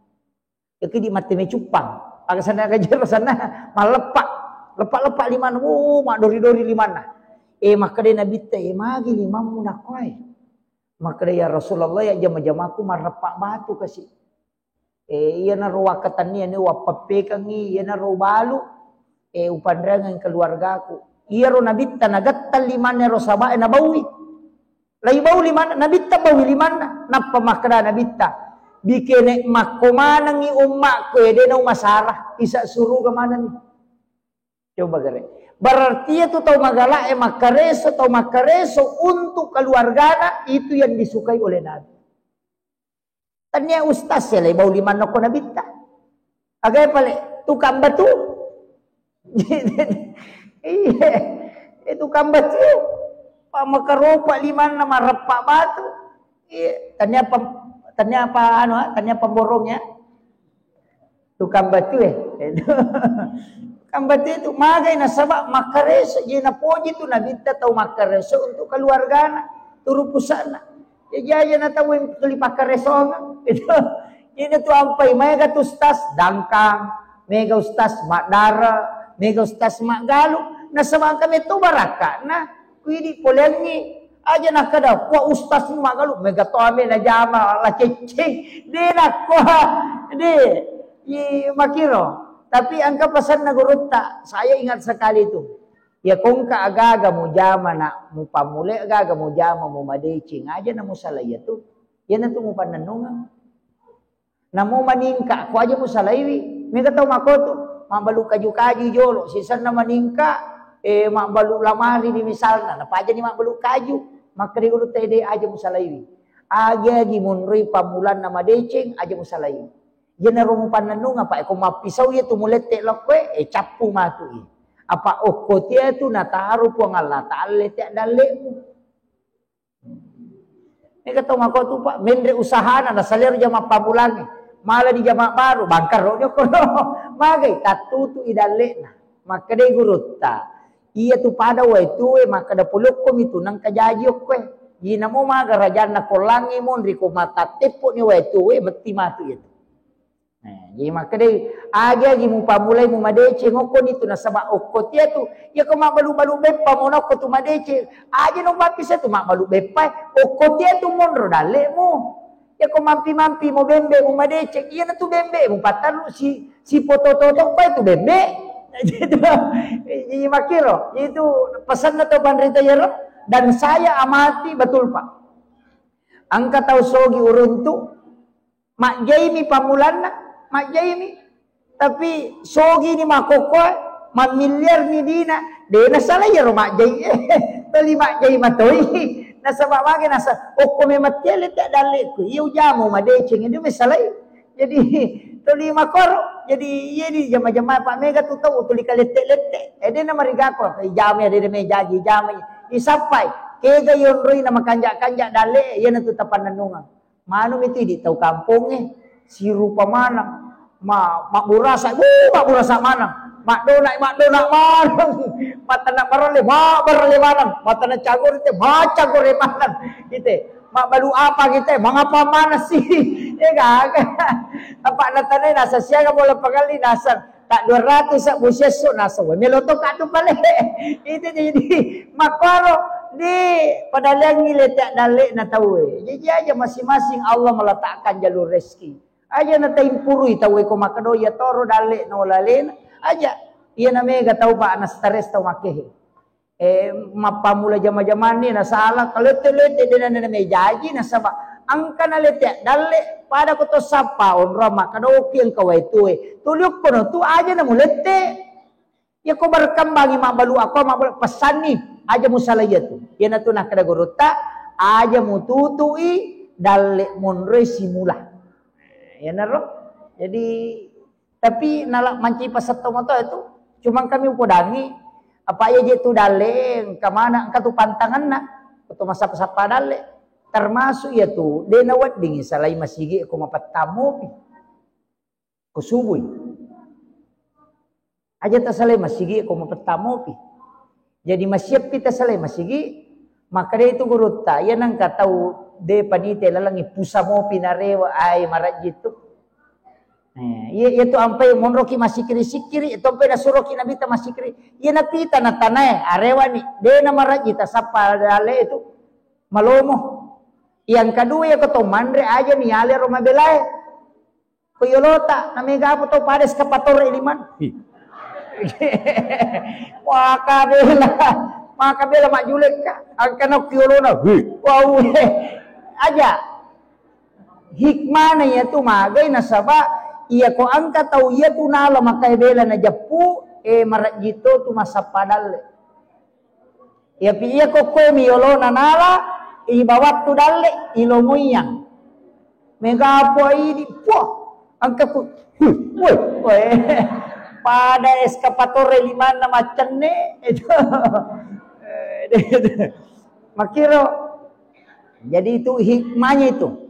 ya kidi mati me cupang agak sana kajar sana malepak limana mak dori-dori limana maka dia nabita magi limamu nakwai maka dia ya Rasulullah ya jama-jamaku marepak batu kasih iya na ruwakatan niya ni wapapekangi iya na balu upandrangan keluargaku iya ro nabita nagattal limana ro sabae na bawi lai bau limana nabita bawi limana napa makra nabita bikene makomana ngi umma ko ede na umasara isa suruh ke mana nih coba gare berarti itu tau magala makareso untuk keluarga itu yang disukai oleh Nabi. Tanya ustaz ya lai bau limana ko nabita agay pale tukang batu iya tukang batu makaropa limana marepak batu tanya pemborongnya tukang batu tukang batu itu magai na sabak makareso je na poji tu nabita tau makareso untuk keluarga turu pusana ya na tahu yang tuli makareso itu ini tu ampai mega tu ustaz dangkang mega ustaz mak dara mega ustaz mak galu na sabak kami tu baraka na kuidi polengi aja nak kada wa ustaz ni mak galu mega to ame na jama la cecing de nak kuah de makiro tapi angka pesan na guru tak saya ingat sekali itu ya kongka aga-aga mu jama nak mu pamule aga-aga mu jama mu madecing aja na musalaya tu ya na tu mu pananungan na mu maningka ko aja musalaiwi mega tau makoto mambalu kaju-kaju jolo sisan na maningka mak balu lamari di misalna na paja ni mak balu kaju maka di guru tede aja musalaiwi aja gimunrui pamulan nama deceng aja musalaiwi jena romu pananung apa ko mapisau ye tu mulete lokwe capu matu apa okotia tu na taru po ngala taale te dalemu meka to mako tu pak mendre usahana na saler jama pamulan malah di jama baru bangkar ro kono magai tatutu idalena maka de guru ta iya tu pada wa itu maka da puluk ko mitu nang kajaji ko gina mo maga rajan na kolangi mon ri ko mata tepo ni wa itu beti matu itu jadi maka de aga gi mu pamulai mu madece ngoko ni tu na saba okot ya tu ya ko mak balu bepa mo nako tu madece aja no mapisa tu mak balu bepa okot ya tu mon ro dale mo ya ko mampi mo bembe mu madece iya na tu bembe mu patan si foto-foto ko itu bembe jadi makiro itu pesan atau pandrita ya dan saya amati betul pak angka tahu sogi uruntu mak jaimi pamulana mak jaimi tapi sogi ni makoko mak miliar ni dina dena salah ya mak jai tali mak jai matoi nasa mage nasa okko me matele tak daleku iu jamu madeceng itu masalah jadi tuli makor jadi iya di jama-jama Pak Mega tu tahu tuli kalete-lete ede na marigako jami ade me jaji jami isapai kega yonroi na makanjak-kanjak dale iya na tu tapananungan manu itu di tahu kampung si rupa mana mak burasa mana mak donak mana mata nak berle mana mata nak cagur itu cagur mana gitu mak balu apa kita mengapa mana sih ya gak apa natane nasa siaga bola pengali nasa tak 200 sak buseso nasa we meloto kadu pale itu jadi makaro di padalang letak dale na tahu jadi aja masing-masing Allah meletakkan jalur rezeki aja na taimpurui tahu ko makado ya toro dale no lalen aja iya na mega tahu pa na stress tahu makehe mapamula jama-jaman ni na salah kalete-lete dina na may jaji na saba angka na lete dale pada ko to sapa on rama kado kiel kawai tuwe tulyok ko no tu aja na mulete Ya ko berkembang mak balu ako pesan nih aja musalaya tu. Ya na tu nak kada gorota aja mututui dalle monre simula. Ya naro. Jadi tapi nalak manci pasato mo to itu cuma kami upodangi apa aja je tu dalle kamana ka tu pantangan na to masapa-sapa dalle termasuk ya tu de na wat dingi salai masigi ko mapatamu ko subui aja ta salai masigi ko mapatamu pi jadi masyap kita salai masigi maka de itu gurutta ya nang katau de panite lalangi pusamo pinarewa ay marat jitu iya tu ampai monroki masikiri sikiri itu ampai nasuroki nabita masikiri iya napita na tanay arewa ni de na marat jita sapa dale itu malomo yang kedua ya keto mandre aja nih ale Roma belai koyolota namega apa to pades kapator iliman maka bela mak julek ka angkana kiolona wow aja hikmana ya tu magai nasaba iya ko angka tau iya tu nala makai bela na japu marat jito tu masapadal ya pi iya ko komi olona nala ibawat tu dalle ilomuyang mega apa ini angka ku woi pada eskapatore limana macam ne itu makiro jadi itu hikmahnya itu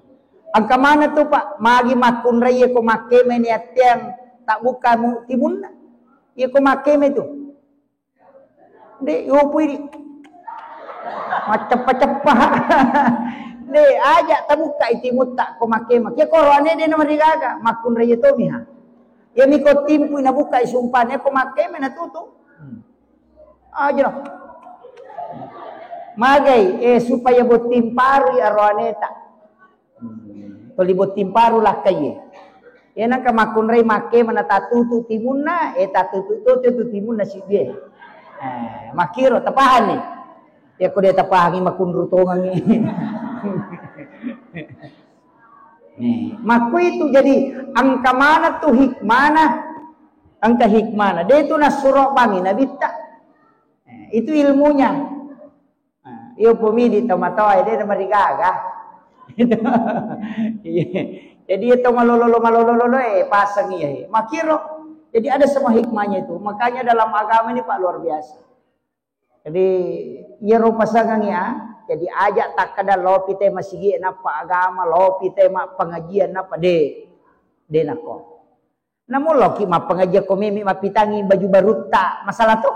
angka mana tuh Pak magi makun raya ko makeme ni atiang tak buka mu timun ya ko makeme tu de upui di macam-macam de aja tabuka itimut tak ko makema ke korone de na marigaga makun raya to miha ya miko timpu na buka isumpane ko makeme na tutu aja no magai supaya botim paru arwaneta toli botim paru lah kaye ya nang ka makun raya makema na tatutu timunna tatutu tu timunna si dia makiro tapahan ni ya ko dia tapahangi makundrutongan ni maku itu jadi angka mana tuh hikmana angka hikmana dia itu nasurok bangi nabita itu ilmunya iyo pumidi tomatoy dia marigaga jadi itu malolo pasang iya makiro jadi ada semua hikmahnya itu makanya dalam agama ini Pak luar biasa jadi ya ro pasangan ya jadi ajak tak kada lopi te masigi napa agama lopi te ma pengajian napa de nako namun loki ma pengajian ko mimi ma pitangi baju baru tak masalah tuh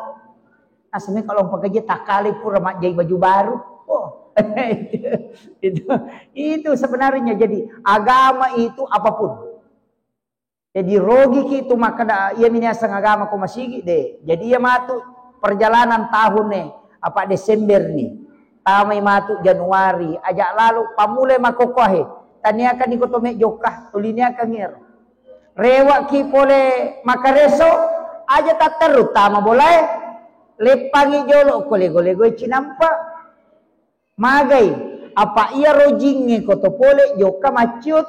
asmi kalau pengajian tak kali pura mak jai baju baru itu sebenarnya jadi agama itu apapun jadi rogi itu maka ia minasa agama ko masigi de jadi ia matu perjalanan tahun nih apa Desember nih tamai matu Januari ajak lalu pamule makokohe tania akan ikutome jokah tulinia kangir rewa ki pole makareso aja tak terutama boleh lepangi jolo kolego-lego cinampa magai apa ia rojinge koto pole joka macio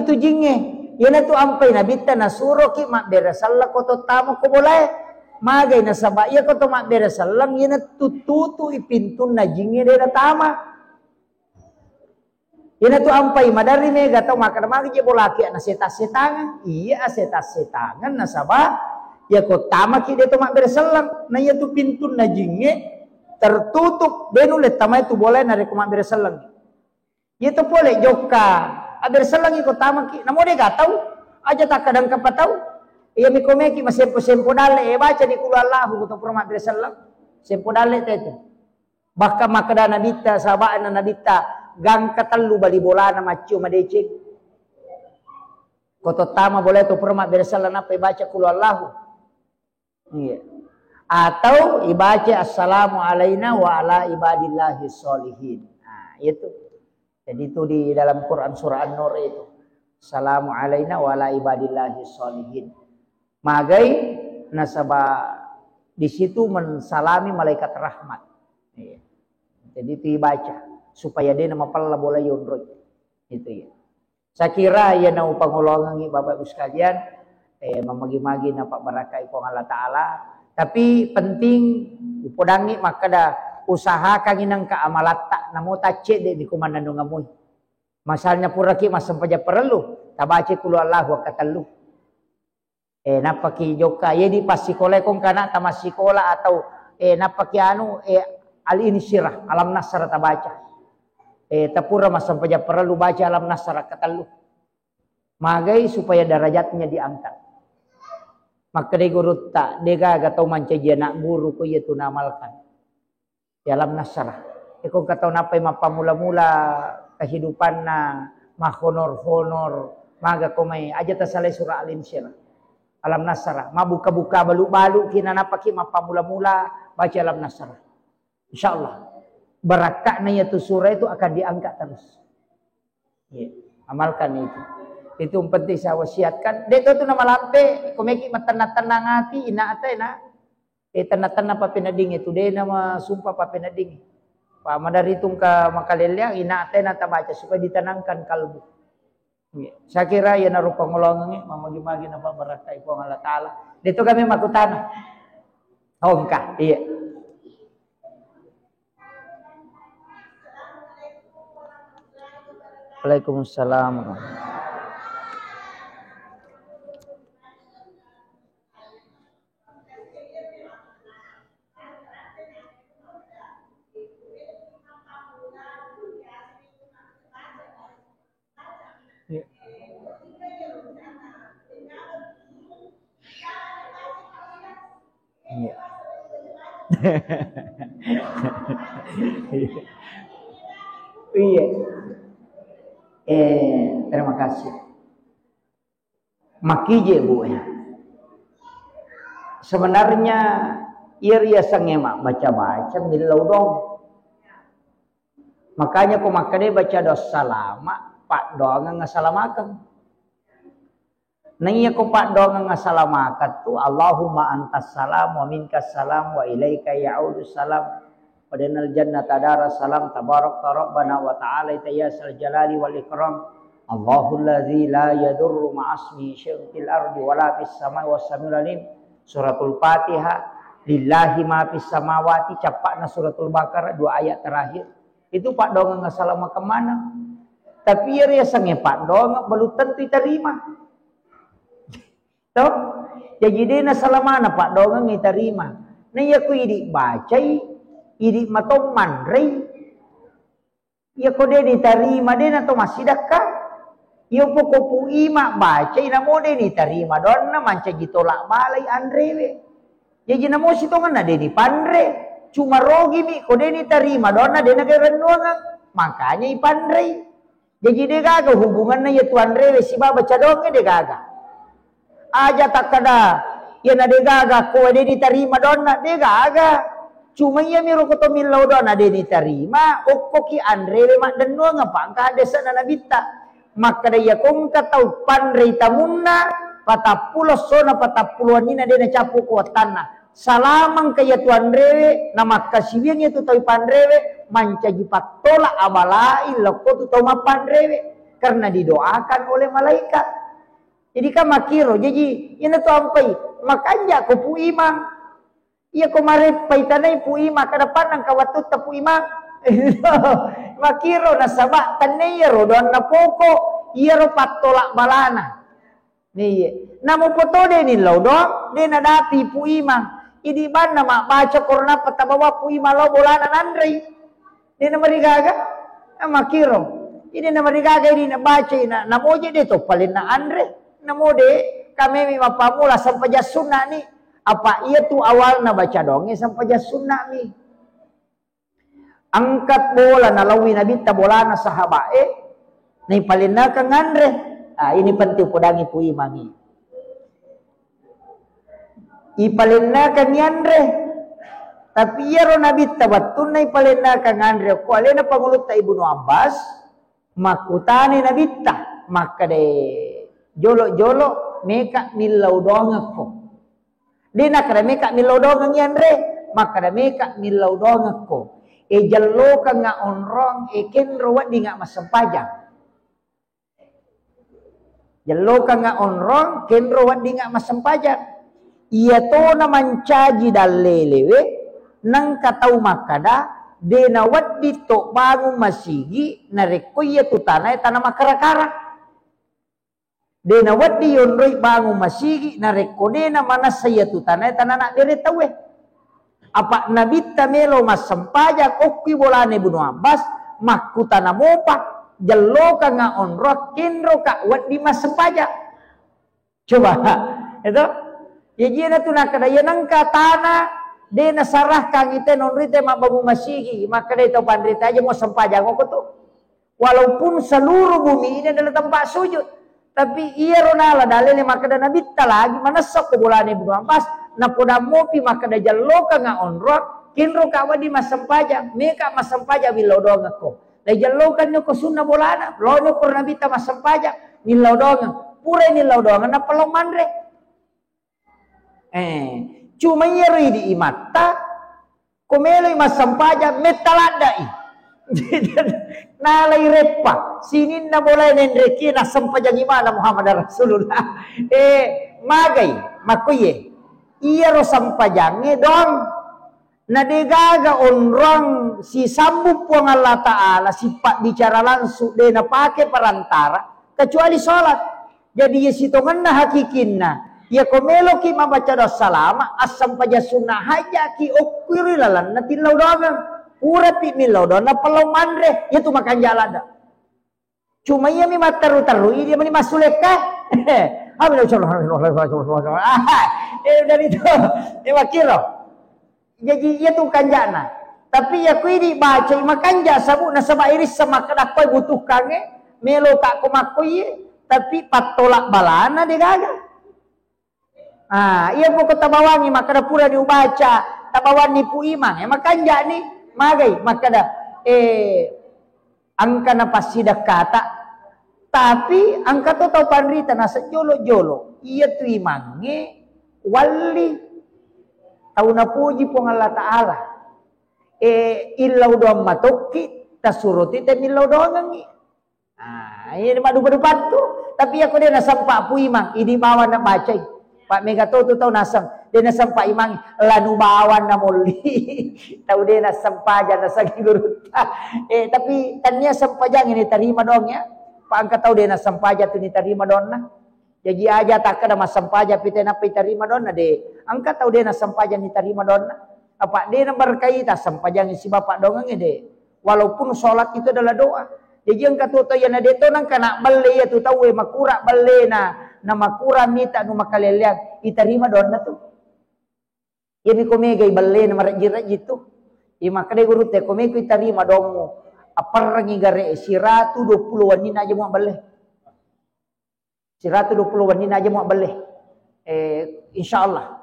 tu jinge yana tu ampai nabita nasuro ki mak berasalla koto tamu ko boleh magai nasaba iya ko to mak beresalang yana tututu ipintun na jinge de tama yana tu ampai madari mega to makar magi je bolaki na setangan iya setangan nasaba ya ko tama ki de to mak beresalang na iya tu pintun na jinge tertutup benu le tama itu boleh na re ko mak beresalang iya to boleh joka beresalang ko tama ki namo de gatau aja tak kadang kapatau iya mikomeki masempo dale baca di kulu Allahu kutu Muhammad sallallahu sempo dale itu bahkan makada nabita sahabana nabita gang katallu bali bolana macio madece koto tama boleh tu Muhammad sallallahu napa baca kulu Allahu iya atau ibaca assalamu alaina wa ala ibadillahi sholihin nah itu jadi itu di dalam Quran surah An-Nur itu assalamu alaina wa ala ibadillahi sholihin magai nasabah di situ mensalami malaikat rahmat. Jadi itu dibaca supaya dia nama pala boleh yundrut. Itu ya. Saya kira ya nau pangolongan Bapak Ibu sekalian Memagi-magi nampak barakai ko Allah Ta'ala. Tapi penting upodangi maka dah usaha kanginang kaamalatta namo tace de di kumandan ngamoy. Masalnya pura ki masam paja perlu tabace kulu Allah wa katallu. Napaki joka ye di pasikola kong kana tamasikola atau napaki anu al insyirah alam nasr tabaca. Tapura masam paja perlu baca alam nasr katallu. Magai supaya derajatnya diangkat. Maka de guru tak dega gatau manca nak guru ko itu namalkan. Dalam nasrah. Kung katau napay mapamula-mula kehidupan na mahonor-honor maga ko may aja ta salay surah al-insyirah. Alam nasrah. Mabuka-buka balu-balu kinanapaki mapamula-mula baca alam nasrah. Insyaallah. Barakah na itu surah itu akan diangkat terus. Ya, amalkan itu. Itu penting saya wasiatkan. Dito tu nama lampe, kumeki matanah-tanah ngati ina ate na. Tanah-tanah pa pinading itu de nama sumpah pa pinading. Pa madaritung ka makalelya ina ate na tabaca supaya ditanangkan kalbu. Saya kira ya narupa ngolongan mamagi-magi na pabarakay ko ang Allah Ta'ala. Dito kami makutana. Ka, iya. Waalaikumsalam. Iya. Terima kasih. Makije bu ya. Sebenarnya ia sangema baca-baca milau dong. Makanya ko makane baca dosa lama pak doang ngasalamakan. Nanya ko pak doang ngasalamakan tu Allahumma antas salam wa minkas salam wa ilaika ya'udus salam. Wadanal jannata dara salam tabarak rabbana wa ta'ala tayyasal jalali wal ikram. Allahul ladzi la yadurru ma'asmi syai'un fil ardi wala fis samai was samiul alim. Suratul Fatihah. Lillahi ma fis samawati capakna suratul Baqarah 2 ayat terakhir. Itu pak dong ngasalama kemana? Tapi ya sange pak dong belum tentu diterima. Tahu? Jadi dia nasalamana pak dong diterima. Nah ya ku idi bacai, idi matong mandrei. Ya ko dia diterima dia nato masih dakka. Ya pokok ima bacai namo dia diterima. Donna manca gitolak balai andrewe. Jadi namo sitongan na dia dipandre. Cuma rogi mi ko dia diterima. Donna dia nagarenungan. Makanya ipandrei. Jadi dia gagal hubungannya ya tuan rewe si baba cadongnya dia gagal. Aja tak kada ya na dia gagal ko dia diterima donna dia gagal. Cuma ya miro ko to milau donna dia diterima okko ki andrewe mak denno ngapa ka desa na nabita. Maka dia kong katau pandrei tamunna patapulos sona patapuluan ina dia na capu ko tanah. Salamang kaya tuan rewe nama kasibiang itu tahu pandrewe manca jipat tolak abalai loko tu tahu mapan rewe karena didoakan oleh malaikat. Jadi kan makiro jadi ina tu ampai makanya ko pu imang iya ko mare paitanai pu imang kada panang kawatut ta pu imang makiro na sabak tanero don na poko iya ro patolak balana nih namo potode ni lo dong de na dati pu imang idi ban nama baca korona patabawa pu imang lo bolana nandrei di na marigaga makiro ini na marigaga ini na baca ina namoje de to palin na andre namode kami mapamula sampai sunnah ni apa ia tu awal na baca dong sampai sunnah ni angkat bola na lawi nabi ta bola na sahabae ni palin na kang andre ini penting podangi pu imangi ipalin na kang andre tapi iya ro nabi tabatun na ipalin na kang andre ko alena pangulut ta Ibnu Abbas makutani nabi ta maka de jolo-jolo meka milau dongak ko. Di nakara meka milau dongak andre, maka da meka milau dongak ko. Jallo ka nga onrong ken rawat di nga masempajang. Jallo ka nga onrong kenro wadi nga masampajak. Iya to na mancaji dalelewe nang katau makada de na wadi to bangu masigi na rekoya tu tanay tanah makara-kara. De na wadi yonroy bangu masigi na rekode na manasaya tu tanay tanah nak diretawe. Apa nabita melo masampajak okki bolane Ibnu Abbas makuta na mopa. Jallo ka nga onrok kinro ka wat di mas sempajak. Coba itu ya jina tu nak kada yanang ka tanah de nasarah kang ite nonrite mababu masigi maka de to pandrita aja mau sempajak kok tu. Walaupun seluruh bumi ini adalah tempat sujud, tapi iya ronala dalile maka da nabitta lagi manasok ko bolane Ibnu Abbas na poda mopi maka da jallo ka nga onrok kinro ka wat di mas sempajak me ka mas sempajak bilodong ko. Lajallokan nyo ko sunna bolana, lo nyo ko nabita masampajak, nilaw dongan, pura nilaw dongan na palomandre. Cuma yeri di imata, kumelo masampajak metaladai. Nalay repa, sinin na boleh nendreki na sampajak imana Muhammad Rasulullah. Magay, makuye, iya ro sampajangnya dong. Na degaga onrang si sambut puang Allah Ta'ala sifat bicara langsung dia na pakai perantara kecuali sholat. Jadi ya sitongan na hakikinna ya komelo ki membaca doa salama asam paja sunnah haja ki okuri lalan na tilaw doang pura ti milaw doang na palaw mandre ya tu makan jalan dah. Cuma ia mi mataru-taru dia mani masuleka dari itu dia kira. Jadi ia tu kanjana. Tapi ya kui di baca makanja sabu na sama iris sama kada koi butuh kange melo ka ko makoi tapi patolak balana de gaga. Ia pokok tabawangi makada pura diubaca tabawan ni pu imang makanja ni magai makada angka na pasida kata tapi angka to tau panrita na sejolo-jolo ia tu imange wali tahu na puji pong Allah Ta'ala. Ilaw doang matoki, tasuruti te milaw doang ngi. Ini madu-madupan tu. Tapi ako dia nasampa po imang, ini bawa na bacay. Pak Megatoto tau nasam, dia nasampa imang, lanu bawan na muli. Tahu dia nasampa dyan, nasaging guruta. Tapi tanya sampa dyan, ini tarima doang ya. Pak angka tahu dia nasampa dyan, ini tarima doang na. Jadi aja tak ada masampaja pite na pitarima donna de. Angkat tahu dia na sampaja ni tarima donna. Apa dia na berkaitan sampaja si bapak dongang de. Walaupun sholat itu adalah doa. Jadi angkat tu ya na de to nang kana balle ya tu tahu makura balle na makura mita no makalelian itarima donna tu. Ya mi komegay balle na marajira-jitu. Ya makade guru te komegay itarima dongo. Apar ngigare 120 wanina aja mo balle. 120 wanita aja mau boleh. Insyaallah.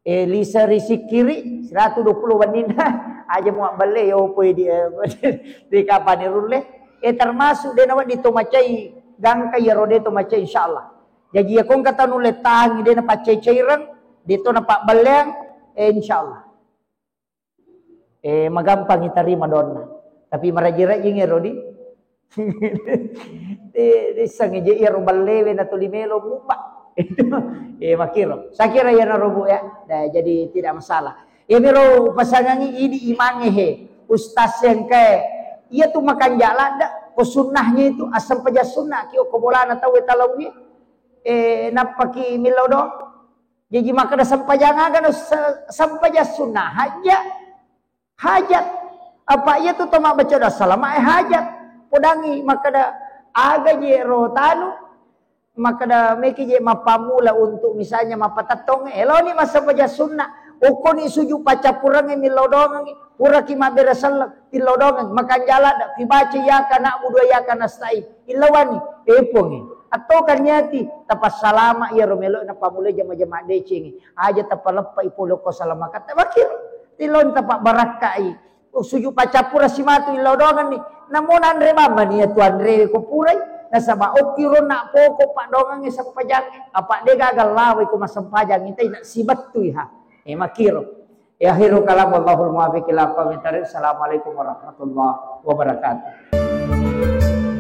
Lisa risik kiri 120 wanita aja mau boleh yo poi di kapan rulle. Termasuk dia nawat ditomacai gangka ya rode tomacai insyaallah. Jadi ya kong kata nulle tang dia na pacai cairan dito na pak beleng insyaallah. Magampang itarima donna. Tapi maraji-raji ngerodi. Isang ije iro balewe na tulimelo mupa itu makiro sakira ya narobu ya jadi tidak masalah ya miro pasangangi ini imange ustaz yang kayak ia tu makan jalan dak ko sunnahnya itu asam paja sunnah kio kobolana tahu talawi napaki milodo jadi maka da sampajangan kan sampaja sunnah hajat apa ia tu toma baca dah salama hajat podangi maka da aga je rotanu maka da meki je mapamula untuk misalnya mapatatong elo ni masa baca sunnah oko ni suju pacapurang mi lodong pura ki mabera sallam tilodong makan jala da kibaca ya kana budu ya kana stai ilawani epongi atau kanyati tapas salama ya romelo na pamula jama-jama decingi aja tapalepa ipulo ko salama kata wakil tilon tapak barakai suju pacapura simatu ilodongan ni namun andre mama ni tu andre ko purai nasaba okiro na poko pak dongang isang pajang apa de gagal lawi ko masampajang intay na sibat tu ha makiro ya akhiru kalam wallahul muwaffiq ila aqwamit thariq. Assalamualaikum warahmatullahi wabarakatuh.